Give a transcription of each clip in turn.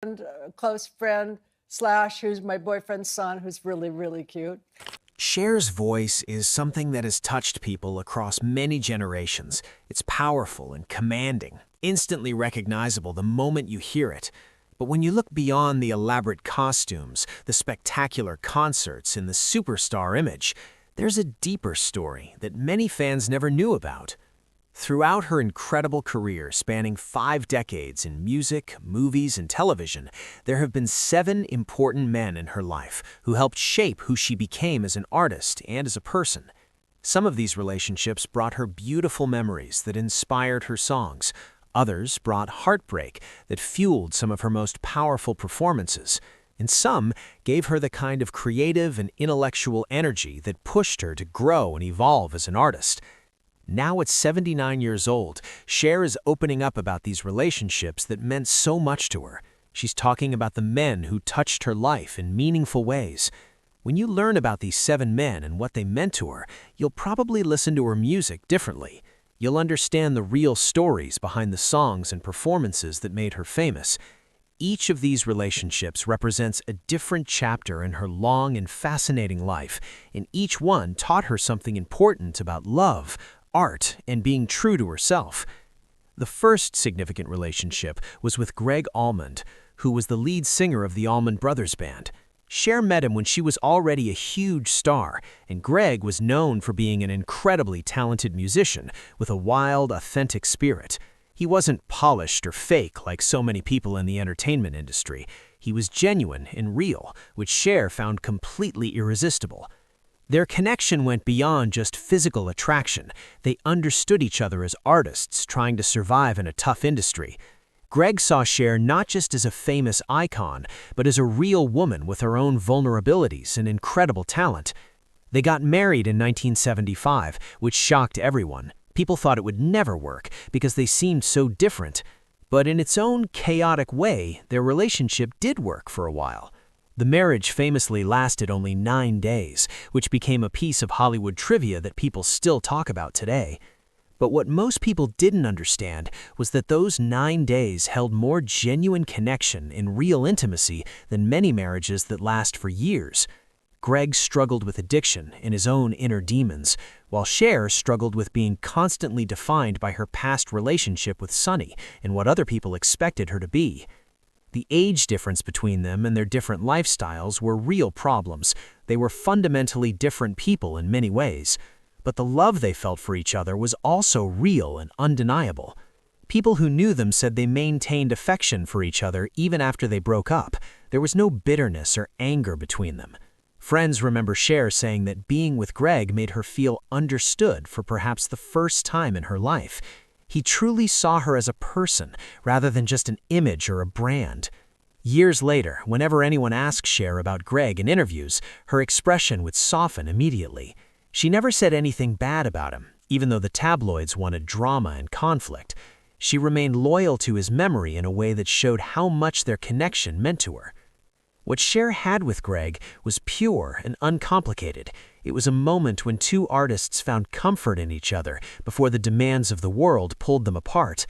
A close friend slash who's my boyfriend's son, who's really, really cute. Cher's voice is something that has touched people across many generations. It's powerful and commanding, instantly recognizable the moment you hear it. But when you look beyond the elaborate costumes, the spectacular concerts, and the superstar image, there's a deeper story that many fans never knew about. Throughout her incredible career spanning 5 decades in music, movies, and television, there have been 7 important men in her life who helped shape who she became as an artist and as a person. Some of these relationships brought her beautiful memories that inspired her songs. Others brought heartbreak that fueled some of her most powerful performances. And some gave her the kind of creative and intellectual energy that pushed her to grow and evolve as an artist. Now at 79 years old, Cher is opening up about these relationships that meant so much to her. She's talking about the men who touched her life in meaningful ways. When you learn about these 7 men and what they meant to her, you'll probably listen to her music differently. You'll understand the real stories behind the songs and performances that made her famous. Each of these relationships represents a different chapter in her long and fascinating life, and each one taught her something important about love, art, and being true to herself. The first significant relationship was with Gregg Allman, who was the lead singer of the Allman Brothers Band. Cher met him when she was already a huge star, and Gregg was known for being an incredibly talented musician with a wild, authentic spirit. He wasn't polished or fake like so many people in the entertainment industry. He was genuine and real, which Cher found completely irresistible. Their connection went beyond just physical attraction. They understood each other as artists trying to survive in a tough industry. Gregg saw Cher not just as a famous icon, but as a real woman with her own vulnerabilities and incredible talent. They got married in 1975, which shocked everyone. People thought it would never work because they seemed so different. But in its own chaotic way, their relationship did work for a while. The marriage famously lasted only 9 days, which became a piece of Hollywood trivia that people still talk about today. But what most people didn't understand was that those 9 days held more genuine connection and real intimacy than many marriages that last for years. Gregg struggled with addiction and his own inner demons, while Cher struggled with being constantly defined by her past relationship with Sonny and what other people expected her to be. The age difference between them and their different lifestyles were real problems. They were fundamentally different people in many ways. But the love they felt for each other was also real and undeniable. People who knew them said they maintained affection for each other even after they broke up. There was no bitterness or anger between them. Friends remember Cher saying that being with Gregg made her feel understood for perhaps the first time in her life. He truly saw her as a person, rather than just an image or a brand. Years later, whenever anyone asked Cher about Gregg in interviews, her expression would soften immediately. She never said anything bad about him, even though the tabloids wanted drama and conflict. She remained loyal to his memory in a way that showed how much their connection meant to her. What Cher had with Gregg was pure and uncomplicated. It was a moment when 2 artists found comfort in each other before the demands of the world pulled them apart.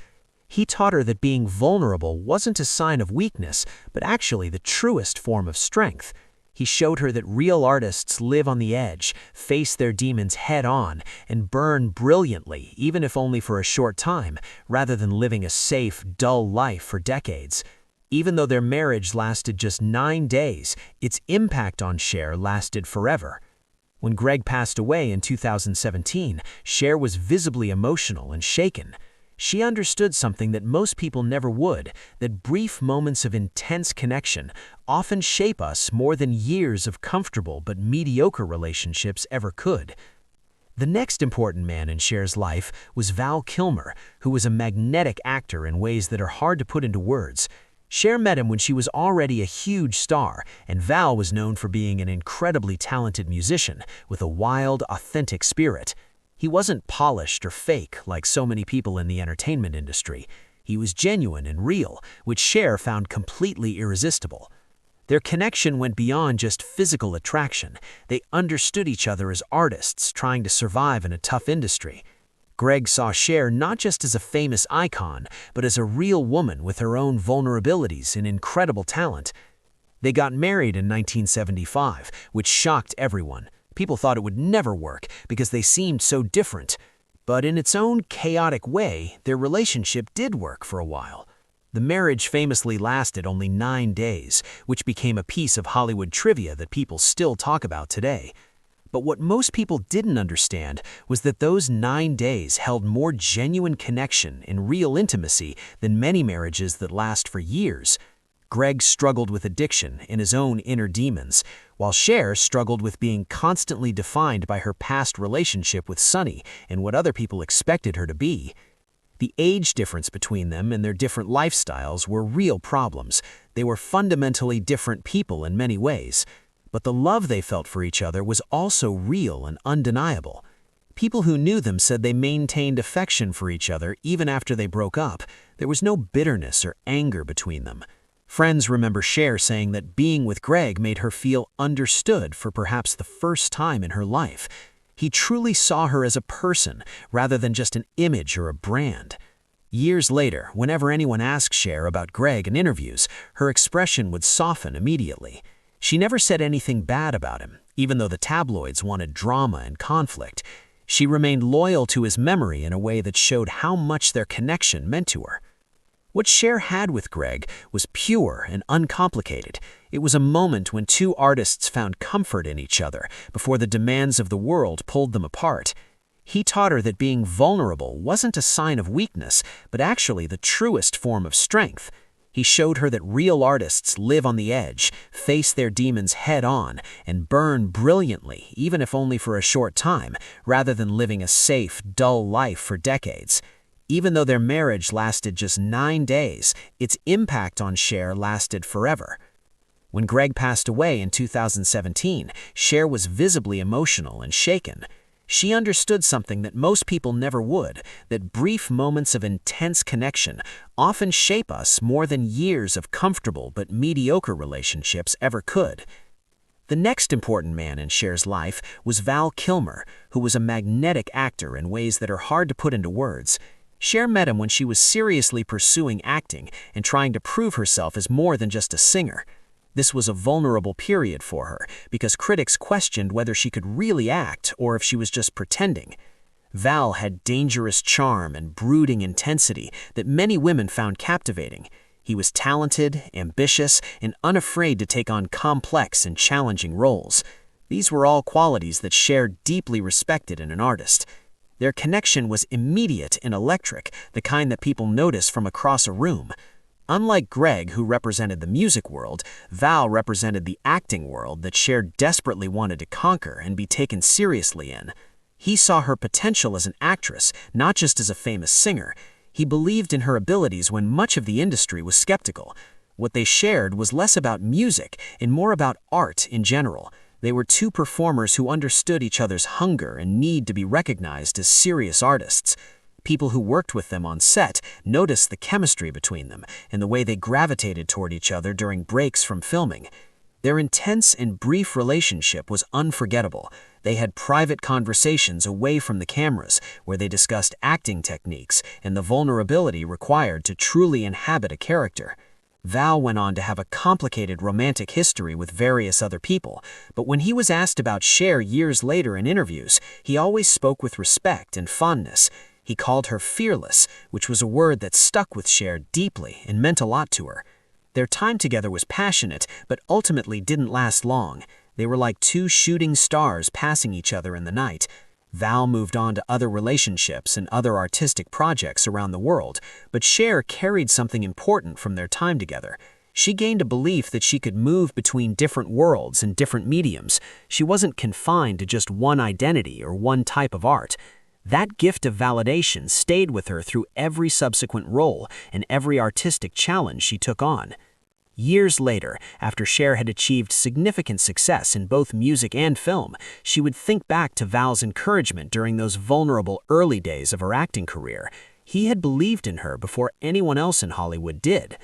He taught her that being vulnerable wasn't a sign of weakness, but actually the truest form of strength. He showed her that real artists live on the edge, face their demons head-on, and burn brilliantly, even if only for a short time, rather than living a safe, dull life for decades. Even though their marriage lasted just 9 days, its impact on Cher lasted forever. When Gregg passed away in 2017, Cher was visibly emotional and shaken. She understood something that most people never would, that brief moments of intense connection often shape us more than years of comfortable but mediocre relationships ever could. The next important man in Cher's life was Val Kilmer, who was a magnetic actor in ways that are hard to put into words. Cher met him when she was already a huge star, and Val was known for being an incredibly talented musician with a wild, authentic spirit. He wasn't polished or fake like so many people in the entertainment industry. He was genuine and real, which Cher found completely irresistible. Their connection went beyond just physical attraction. They understood each other as artists trying to survive in a tough industry. Greg saw Cher not just as a famous icon, but as a real woman with her own vulnerabilities and incredible talent. They got married in 1975, which shocked everyone. People thought it would never work because they seemed so different. But in its own chaotic way, their relationship did work for a while. The marriage famously lasted only 9 days, which became a piece of Hollywood trivia that people still talk about today. But what most people didn't understand was that those 9 days held more genuine connection and real intimacy than many marriages that last for years. Greg struggled with addiction and his own inner demons, while Cher struggled with being constantly defined by her past relationship with Sonny and what other people expected her to be. The age difference between them and their different lifestyles were real problems. They were fundamentally different people in many ways. But the love they felt for each other was also real and undeniable. People who knew them said they maintained affection for each other even after they broke up. There was no bitterness or anger between them. Friends remember Cher saying that being with Greg made her feel understood for perhaps the first time in her life. He truly saw her as a person rather than just an image or a brand. Years later, whenever anyone asked Cher about Greg in interviews, her expression would soften immediately. She never said anything bad about him, even though the tabloids wanted drama and conflict. She remained loyal to his memory in a way that showed how much their connection meant to her. What Cher had with Greg was pure and uncomplicated. It was a moment when two artists found comfort in each other before the demands of the world pulled them apart. He taught her that being vulnerable wasn't a sign of weakness, but actually the truest form of strength. He showed her that real artists live on the edge, face their demons head-on, and burn brilliantly, even if only for a short time, rather than living a safe, dull life for decades. Even though their marriage lasted just 9 days, its impact on Cher lasted forever. When Greg passed away in 2017, Cher was visibly emotional and shaken. She understood something that most people never would, that brief moments of intense connection often shape us more than years of comfortable but mediocre relationships ever could. The next important man in Cher's life was Val Kilmer, who was a magnetic actor in ways that are hard to put into words. Cher met him when she was seriously pursuing acting and trying to prove herself as more than just a singer. This was a vulnerable period for her because critics questioned whether she could really act or if she was just pretending. Val had dangerous charm and brooding intensity that many women found captivating. He was talented, ambitious, and unafraid to take on complex and challenging roles. These were all qualities that Cher deeply respected in an artist. Their connection was immediate and electric, the kind that people notice from across a room. Unlike Greg, who represented the music world, Val represented the acting world that Cher desperately wanted to conquer and be taken seriously in. He saw her potential as an actress, not just as a famous singer. He believed in her abilities when much of the industry was skeptical. What they shared was less about music and more about art in general. They were two performers who understood each other's hunger and need to be recognized as serious artists. People who worked with them on set noticed the chemistry between them and the way they gravitated toward each other during breaks from filming. Their intense and brief relationship was unforgettable. They had private conversations away from the cameras where they discussed acting techniques and the vulnerability required to truly inhabit a character. Val went on to have a complicated romantic history with various other people, but when he was asked about Cher years later in interviews, he always spoke with respect and fondness. He called her fearless, which was a word that stuck with Cher deeply and meant a lot to her. Their time together was passionate, but ultimately didn't last long. They were like two shooting stars passing each other in the night. Val moved on to other relationships and other artistic projects around the world, but Cher carried something important from their time together. She gained a belief that she could move between different worlds and different mediums. She wasn't confined to just one identity or one type of art. That gift of validation stayed with her through every subsequent role and every artistic challenge she took on. Years later, after Cher had achieved significant success in both music and film, she would think back to Val's encouragement during those vulnerable early days of her acting career. He had believed in her before anyone else in Hollywood did.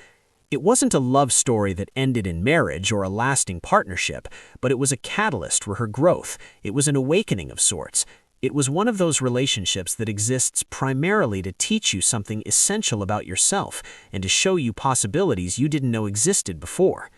It wasn't a love story that ended in marriage or a lasting partnership, but it was a catalyst for her growth. It was an awakening of sorts. It was one of those relationships that exists primarily to teach you something essential about yourself and to show you possibilities you didn't know existed before.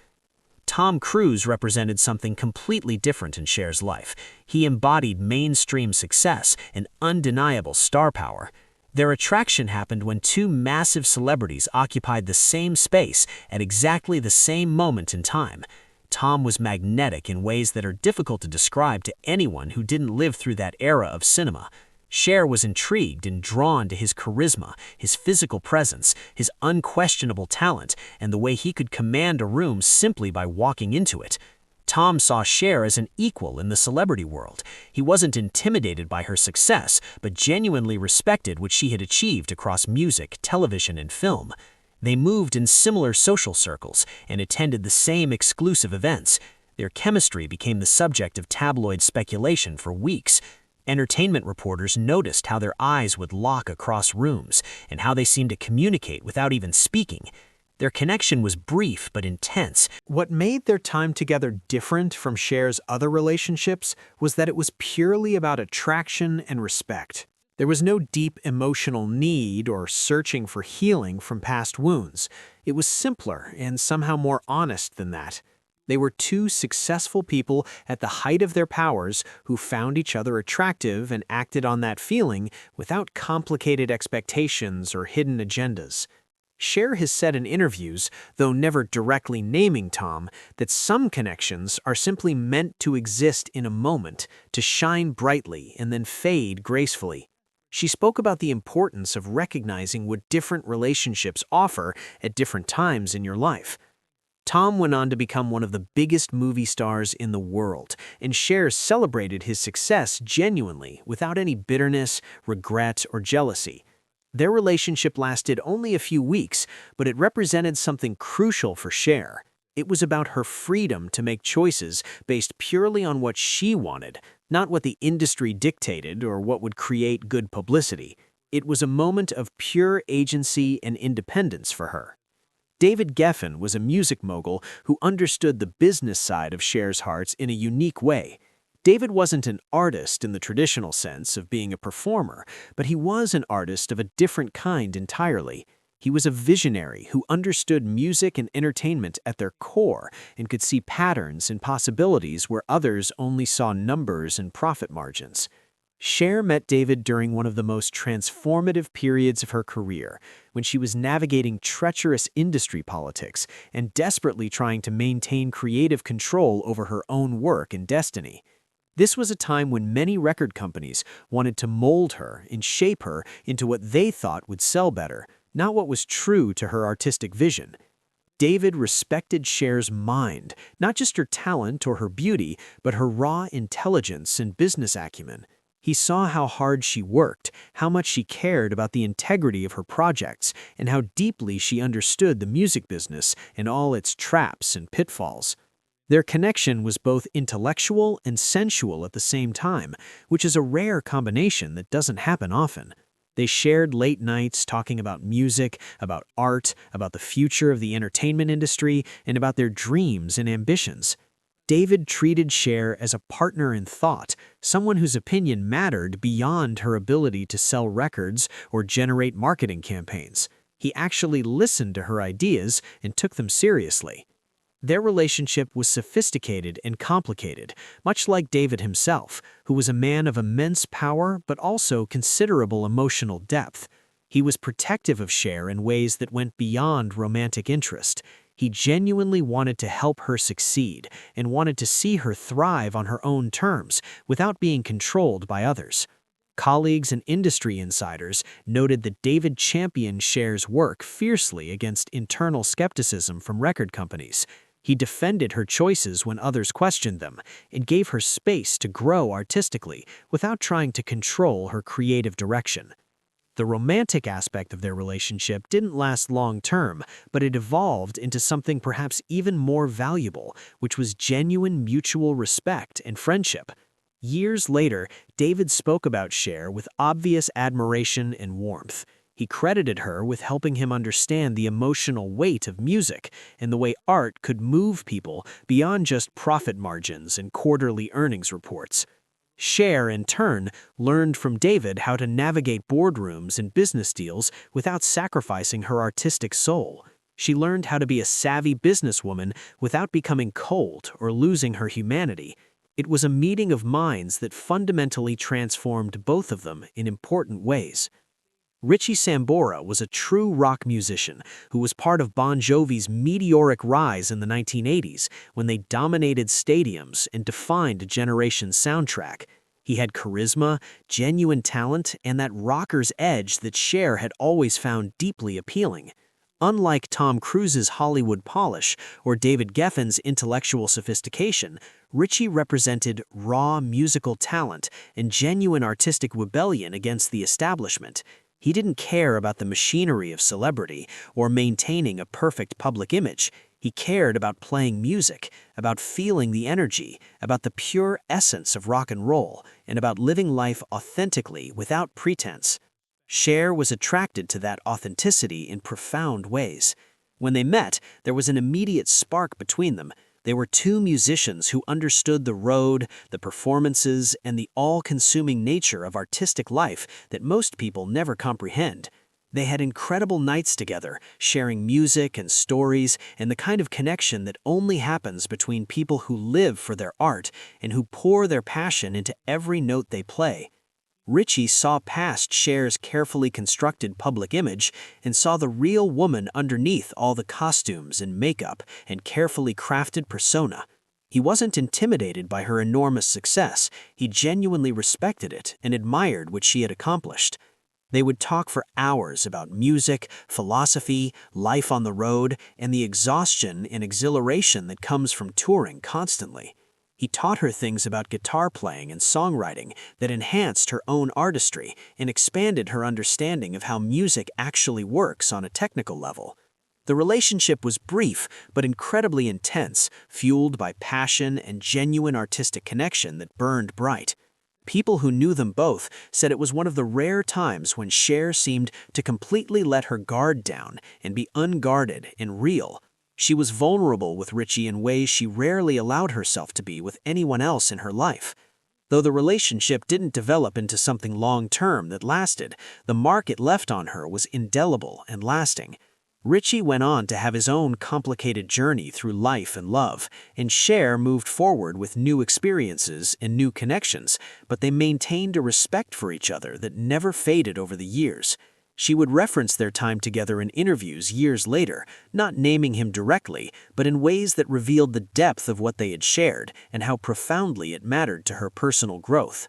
Tom Cruise represented something completely different in Cher's life. He embodied mainstream success and undeniable star power. Their attraction happened when two massive celebrities occupied the same space at exactly the same moment in time. Tom was magnetic in ways that are difficult to describe to anyone who didn't live through that era of cinema. Cher was intrigued and drawn to his charisma, his physical presence, his unquestionable talent, and the way he could command a room simply by walking into it. Tom saw Cher as an equal in the celebrity world. He wasn't intimidated by her success, but genuinely respected what she had achieved across music, television, and film. They moved in similar social circles and attended the same exclusive events. Their chemistry became the subject of tabloid speculation for weeks. Entertainment reporters noticed how their eyes would lock across rooms and how they seemed to communicate without even speaking. Their connection was brief but intense. What made their time together different from Cher's other relationships was that it was purely about attraction and respect. There was no deep emotional need or searching for healing from past wounds. It was simpler and somehow more honest than that. They were two successful people at the height of their powers who found each other attractive and acted on that feeling without complicated expectations or hidden agendas. Cher has said in interviews, though never directly naming Tom, that some connections are simply meant to exist in a moment, to shine brightly and then fade gracefully. She spoke about the importance of recognizing what different relationships offer at different times in your life. Tom went on to become one of the biggest movie stars in the world, and Cher celebrated his success genuinely, without any bitterness, regret, or jealousy. Their relationship lasted only a few weeks, but it represented something crucial for Cher. It was about her freedom to make choices based purely on what she wanted, not what the industry dictated or what would create good publicity. It was a moment of pure agency and independence for her. David Geffen was a music mogul who understood the business side of Cher's hearts in a unique way. David wasn't an artist in the traditional sense of being a performer, but he was an artist of a different kind entirely. He was a visionary who understood music and entertainment at their core and could see patterns and possibilities where others only saw numbers and profit margins. Cher met David during one of the most transformative periods of her career, when she was navigating treacherous industry politics and desperately trying to maintain creative control over her own work and destiny. This was a time when many record companies wanted to mold her and shape her into what they thought would sell better, not what was true to her artistic vision. David respected Cher's mind, not just her talent or her beauty, but her raw intelligence and business acumen. He saw how hard she worked, how much she cared about the integrity of her projects, and how deeply she understood the music business and all its traps and pitfalls. Their connection was both intellectual and sensual at the same time, which is a rare combination that doesn't happen often. They shared late nights talking about music, about art, about the future of the entertainment industry, and about their dreams and ambitions. David treated Cher as a partner in thought, someone whose opinion mattered beyond her ability to sell records or generate marketing campaigns. He actually listened to her ideas and took them seriously. Their relationship was sophisticated and complicated, much like David himself, who was a man of immense power but also considerable emotional depth. He was protective of Cher in ways that went beyond romantic interest. He genuinely wanted to help her succeed and wanted to see her thrive on her own terms without being controlled by others. Colleagues and industry insiders noted that David championed Cher's work fiercely against internal skepticism from record companies. He defended her choices when others questioned them and gave her space to grow artistically without trying to control her creative direction. The romantic aspect of their relationship didn't last long-term, but it evolved into something perhaps even more valuable, which was genuine mutual respect and friendship. Years later, David spoke about Cher with obvious admiration and warmth. He credited her with helping him understand the emotional weight of music and the way art could move people beyond just profit margins and quarterly earnings reports. Cher, in turn, learned from David how to navigate boardrooms and business deals without sacrificing her artistic soul. She learned how to be a savvy businesswoman without becoming cold or losing her humanity. It was a meeting of minds that fundamentally transformed both of them in important ways. Richie Sambora was a true rock musician who was part of Bon Jovi's meteoric rise in the 1980s when they dominated stadiums and defined a generation's soundtrack. He had charisma, genuine talent, and that rocker's edge that Cher had always found deeply appealing. Unlike Tom Cruise's Hollywood polish or David Geffen's intellectual sophistication, Richie represented raw musical talent and genuine artistic rebellion against the establishment. He didn't care about the machinery of celebrity or maintaining a perfect public image. He cared about playing music, about feeling the energy, about the pure essence of rock and roll, and about living life authentically without pretense. Cher was attracted to that authenticity in profound ways. When they met, there was an immediate spark between them. They were two musicians who understood the road, the performances, and the all-consuming nature of artistic life that most people never comprehend. They had incredible nights together, sharing music and stories, and the kind of connection that only happens between people who live for their art and who pour their passion into every note they play. Richie saw past Cher's carefully constructed public image and saw the real woman underneath all the costumes and makeup and carefully crafted persona. He wasn't intimidated by her enormous success. He genuinely respected it and admired what she had accomplished. They would talk for hours about music, philosophy, life on the road, and the exhaustion and exhilaration that comes from touring constantly. He taught her things about guitar playing and songwriting that enhanced her own artistry and expanded her understanding of how music actually works on a technical level. The relationship was brief but incredibly intense, fueled by passion and genuine artistic connection that burned bright. People who knew them both said it was one of the rare times when Cher seemed to completely let her guard down and be unguarded and real. She was vulnerable with Richie in ways she rarely allowed herself to be with anyone else in her life. Though the relationship didn't develop into something long-term that lasted, the mark it left on her was indelible and lasting. Richie went on to have his own complicated journey through life and love, and Cher moved forward with new experiences and new connections, but they maintained a respect for each other that never faded over the years. She would reference their time together in interviews years later, not naming him directly, but in ways that revealed the depth of what they had shared and how profoundly it mattered to her personal growth.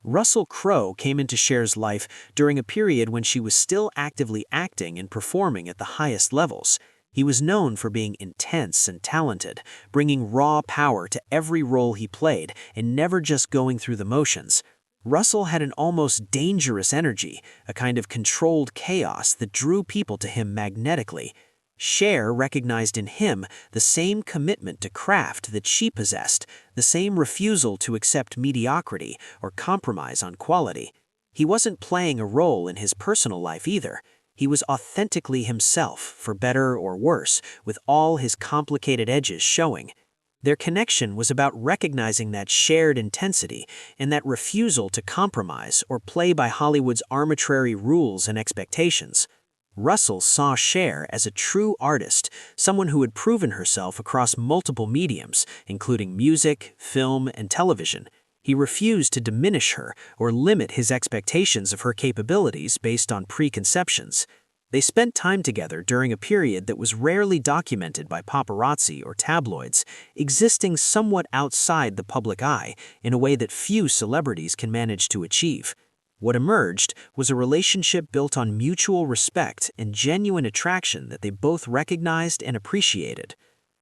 Russell Crowe came into Cher's life during a period when she was still actively acting and performing at the highest levels. He was known for being intense and talented, bringing raw power to every role he played and never just going through the motions. Russell had an almost dangerous energy, a kind of controlled chaos that drew people to him magnetically. Cher recognized in him the same commitment to craft that she possessed, the same refusal to accept mediocrity or compromise on quality. He wasn't playing a role in his personal life either. He was authentically himself, for better or worse, with all his complicated edges showing. Their connection was about recognizing that shared intensity and that refusal to compromise or play by Hollywood's arbitrary rules and expectations. Russell saw Cher as a true artist, someone who had proven herself across multiple mediums, including music, film, and television. He refused to diminish her or limit his expectations of her capabilities based on preconceptions. They spent time together during a period that was rarely documented by paparazzi or tabloids, existing somewhat outside the public eye in a way that few celebrities can manage to achieve. What emerged was a relationship built on mutual respect and genuine attraction that they both recognized and appreciated.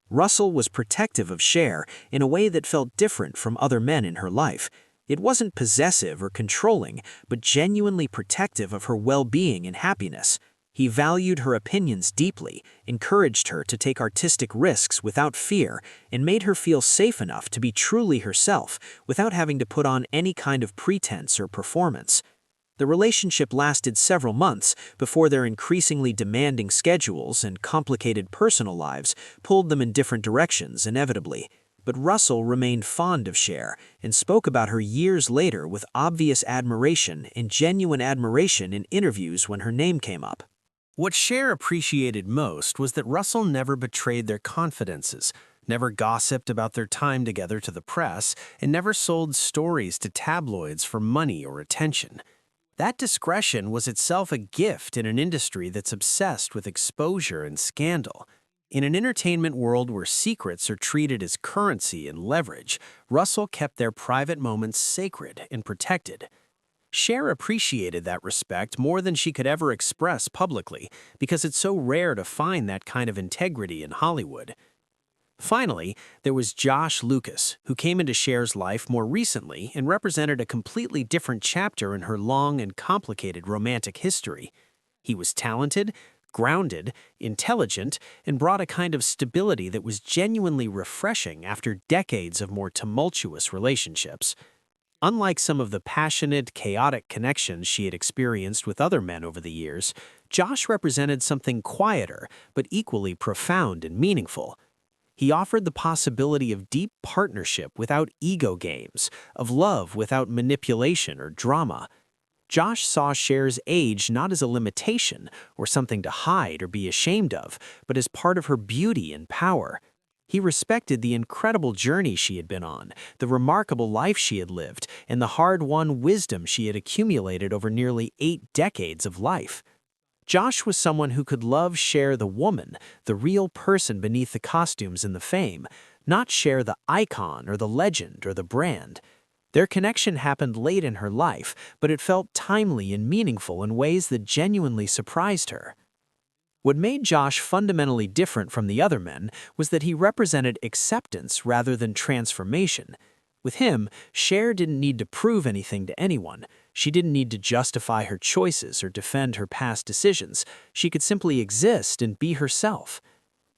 Russell was protective of Cher in a way that felt different from other men in her life. It wasn't possessive or controlling, but genuinely protective of her well-being and happiness. He valued her opinions deeply, encouraged her to take artistic risks without fear, and made her feel safe enough to be truly herself without having to put on any kind of pretense or performance. The relationship lasted several months before their increasingly demanding schedules and complicated personal lives pulled them in different directions inevitably. but Russell remained fond of Cher and spoke about her years later with obvious admiration and genuine admiration in interviews when her name came up. What Cher appreciated most was that Russell never betrayed their confidences, never gossiped about their time together to the press, and never sold stories to tabloids for money or attention. That discretion was itself a gift in an industry that's obsessed with exposure and scandal. In an entertainment world where secrets are treated as currency and leverage, Russell kept their private moments sacred and protected. Cher appreciated that respect more than she could ever express publicly because it's so rare to find that kind of integrity in Hollywood. Finally, there was Josh Lucas, who came into Cher's life more recently and represented a completely different chapter in her long and complicated romantic history. He was talented, grounded, intelligent, and brought a kind of stability that was genuinely refreshing after decades of more tumultuous relationships. Unlike some of the passionate, chaotic connections she had experienced with other men over the years, Josh represented something quieter but equally profound and meaningful. He offered the possibility of deep partnership without ego games, of love without manipulation or drama. Josh saw Cher's age not as a limitation or something to hide or be ashamed of, but as part of her beauty and power. He respected the incredible journey she had been on, the remarkable life she had lived, and the hard-won wisdom she had accumulated over nearly 8 decades of life. Josh was someone who could love Cher the woman, the real person beneath the costumes and the fame, not Cher the icon or the legend or the brand. Their connection happened late in her life, but it felt timely and meaningful in ways that genuinely surprised her. What made Josh fundamentally different from the other men was that he represented acceptance rather than transformation. With him, Cher didn't need to prove anything to anyone. She didn't need to justify her choices or defend her past decisions. She could simply exist and be herself.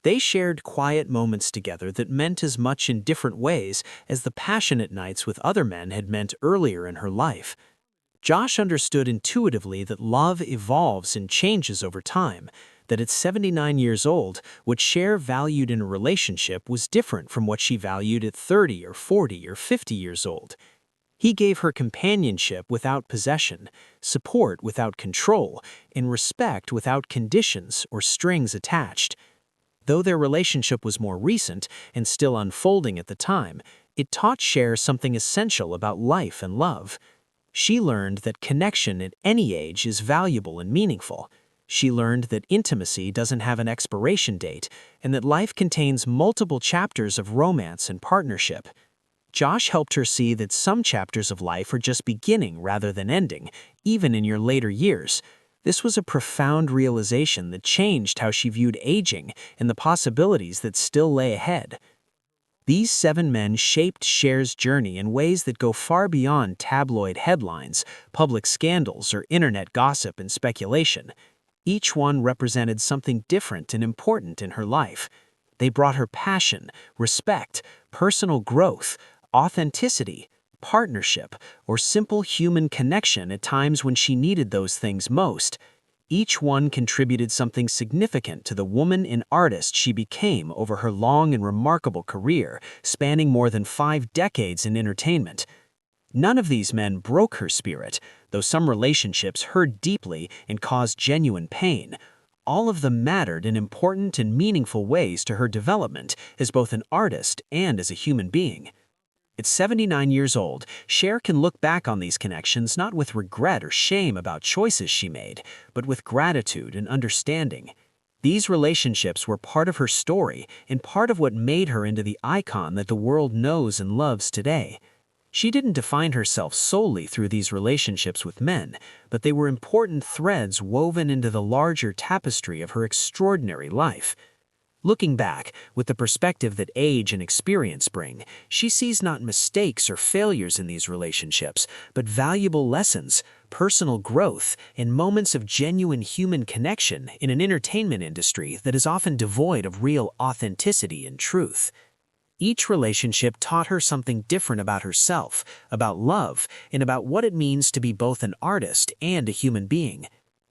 They shared quiet moments together that meant as much in different ways as the passionate nights with other men had meant earlier in her life. Josh understood intuitively that love evolves and changes over time, that at 79 years old, what Cher valued in a relationship was different from what she valued at 30 or 40 or 50 years old. He gave her companionship without possession, support without control, and respect without conditions or strings attached. Though their relationship was more recent and still unfolding at the time, it taught Cher something essential about life and love. She learned that connection at any age is valuable and meaningful. She learned that intimacy doesn't have an expiration date and that life contains multiple chapters of romance and partnership. Josh helped her see that some chapters of life are just beginning rather than ending, even in your later years. This was a profound realization that changed how she viewed aging and the possibilities that still lay ahead. These 7 men shaped Cher's journey in ways that go far beyond tabloid headlines, public scandals, or internet gossip and speculation. Each one represented something different and important in her life. They brought her passion, respect, personal growth, authenticity, partnership, or simple human connection at times when she needed those things most. Each one contributed something significant to the woman and artist she became over her long and remarkable career, spanning more than 5 decades in entertainment. None of these men broke her spirit, though some relationships hurt deeply and caused genuine pain. All of them mattered in important and meaningful ways to her development as both an artist and as a human being. At 79 years old, Cher can look back on these connections not with regret or shame about choices she made, but with gratitude and understanding. These relationships were part of her story and part of what made her into the icon that the world knows and loves today. She didn't define herself solely through these relationships with men, but they were important threads woven into the larger tapestry of her extraordinary life. Looking back, with the perspective that age and experience bring, she sees not mistakes or failures in these relationships, but valuable lessons, personal growth, and moments of genuine human connection in an entertainment industry that is often devoid of real authenticity and truth. Each relationship taught her something different about herself, about love, and about what it means to be both an artist and a human being.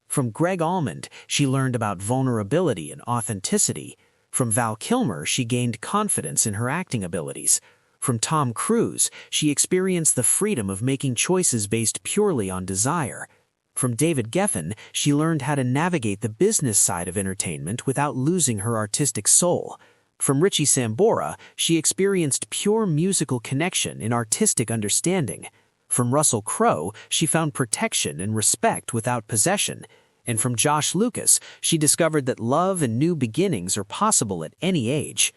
From Greg Almond, she learned about vulnerability and authenticity. From Val Kilmer, she gained confidence in her acting abilities. From Tom Cruise, she experienced the freedom of making choices based purely on desire. From David Geffen, she learned how to navigate the business side of entertainment without losing her artistic soul. From Richie Sambora, she experienced pure musical connection and artistic understanding. From Russell Crowe, she found protection and respect without possession. And from Josh Lucas, she discovered that love and new beginnings are possible at any age.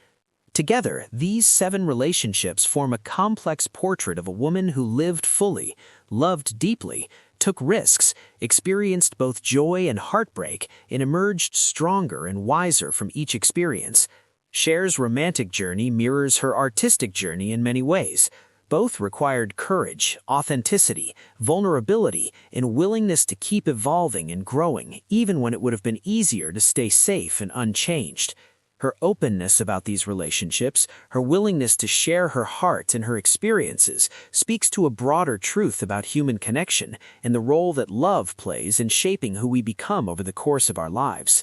Together, these 7 relationships form a complex portrait of a woman who lived fully, loved deeply, took risks, experienced both joy and heartbreak, and emerged stronger and wiser from each experience. Cher's romantic journey mirrors her artistic journey in many ways. Both required courage, authenticity, vulnerability, and willingness to keep evolving and growing, even when it would have been easier to stay safe and unchanged. Her openness about these relationships, her willingness to share her heart and her experiences, speaks to a broader truth about human connection and the role that love plays in shaping who we become over the course of our lives.